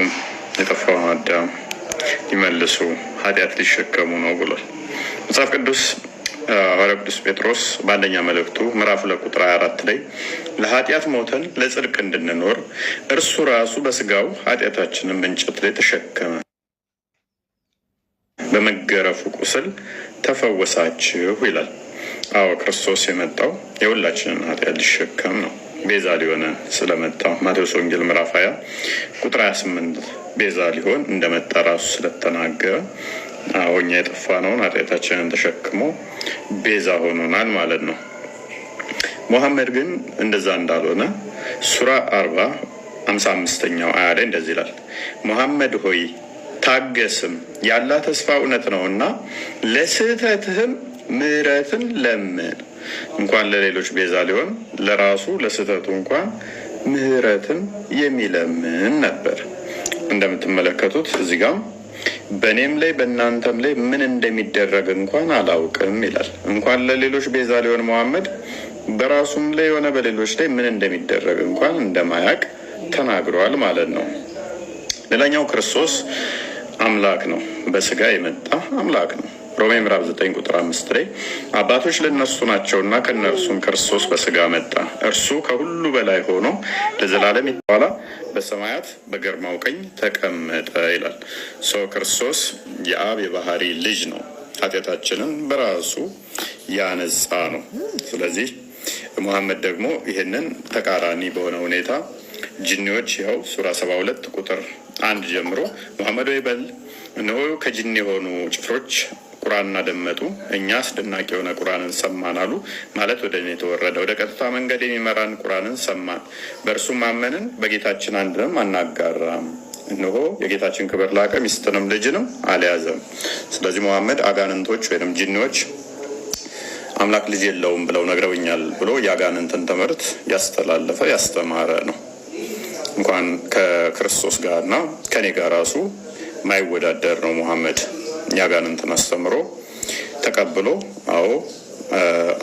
ሁለቱም የጠፋውን አዳም ሊመልሱ ኃጢአት ሊሸከሙ ነው ብሏል መጽሐፍ ቅዱስ። ሐዋርያው ቅዱስ ጴጥሮስ በአንደኛ መልእክቱ ምዕራፍ 2 ቁጥር 24 ላይ ለኃጢአት ሞተን ለጽድቅ እንድንኖር እርሱ ራሱ በስጋው ኃጢአታችንን በእንጨት ላይ ተሸከመ፣ በመገረፉ ቁስል ተፈወሳችሁ ይላል። አዎ ክርስቶስ የመጣው የሁላችንን ኃጢአት ሊሸከም ነው፣ ቤዛ ሊሆነን ስለመጣ። ማቴዎስ ወንጌል ምዕራፍ 20 ቁጥር 28 ቤዛ ሊሆን እንደመጣ ራሱ ስለተናገረ እኛ የጠፋነውን ኃጢአታችንን ተሸክሞ ቤዛ ሆኖናል ማለት ነው። ሙሐመድ ግን እንደዛ እንዳልሆነ ሱራ 40:55 አያ ላይ እንደዚህ ይላል፣ ሙሐመድ ሆይ ታገስም፣ ያላ ተስፋ እውነት ነውና ለስህተትህም ምህረትን ለምን። እንኳን ለሌሎች ቤዛ ሊሆን ለራሱ ለስህተቱ እንኳን ምህረትን የሚለምን ነበር። እንደምትመለከቱት እዚህ ጋር በእኔም ላይ በእናንተም ላይ ምን እንደሚደረግ እንኳን አላውቅም ይላል። እንኳን ለሌሎች ቤዛ ሊሆን ሙሐመድ በራሱም ላይ የሆነ በሌሎች ላይ ምን እንደሚደረግ እንኳን እንደማያውቅ ተናግሯል ማለት ነው። ሌላኛው ክርስቶስ አምላክ ነው፣ በስጋ የመጣ አምላክ ነው። ሮሜ ምዕራፍ 9 ቁጥር 5 ላይ አባቶች ለእነርሱ ናቸውና ከእነርሱም ክርስቶስ በስጋ መጣ፣ እርሱ ከሁሉ በላይ ሆኖ ለዘላለም በኋላ በሰማያት በግርማው ቀኝ ተቀመጠ ይላል። ሰው ክርስቶስ የአብ የባህሪ ልጅ ነው፣ ኃጢአታችንን በራሱ ያነጻ ነው። ስለዚህ ሙሐመድ ደግሞ ይህንን ተቃራኒ በሆነ ሁኔታ ጅኒዎች ይኸው ሱራ 72 ቁጥር 1 ጀምሮ ሙሐመድ ወይ በል እነሆ ከጅኒ የሆኑ ጭፍሮች ቁርአንን አደመጡ፣ እኛ አስደናቂ የሆነ ቁርአንን ሰማን አሉ። ማለት ወደ እኔ የተወረደ ወደ ቀጥታ መንገድ የሚመራን ቁርአንን ሰማን፣ በእርሱም አመንን፣ በጌታችን አንድንም አናጋራም። እነሆ የጌታችን ክብር ላቀ፣ ሚስትንም ልጅንም አልያዘም። ስለዚህ ሙሐመድ አጋንንቶች ወይም ጂኒዎች አምላክ ልጅ የለውም ብለው ነግረውኛል ብሎ የአጋንንትን ትምህርት ያስተላለፈ ያስተማረ ነው። እንኳን ከክርስቶስ ጋርና ከኔ ጋር ራሱ ማይወዳደር ነው ሙሐመድ። የአጋንንትን አስተምሮ ተቀብሎ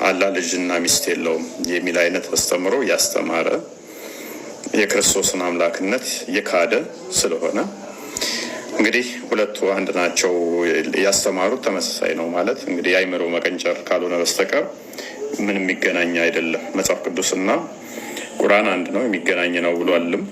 አላህ ልጅና ሚስት የለውም የሚል አይነት አስተምሮ ያስተማረ የክርስቶስን አምላክነት የካደ ስለሆነ እንግዲህ ሁለቱ አንድ ናቸው። ያስተማሩት ተመሳሳይ ነው ማለት እንግዲህ የአይምሮ መቀንጨር ካልሆነ በስተቀር ምን የሚገናኝ አይደለም። መጽሐፍ ቅዱስና ቁርአን አንድ ነው፣ የሚገናኝ ነው ብሏልም።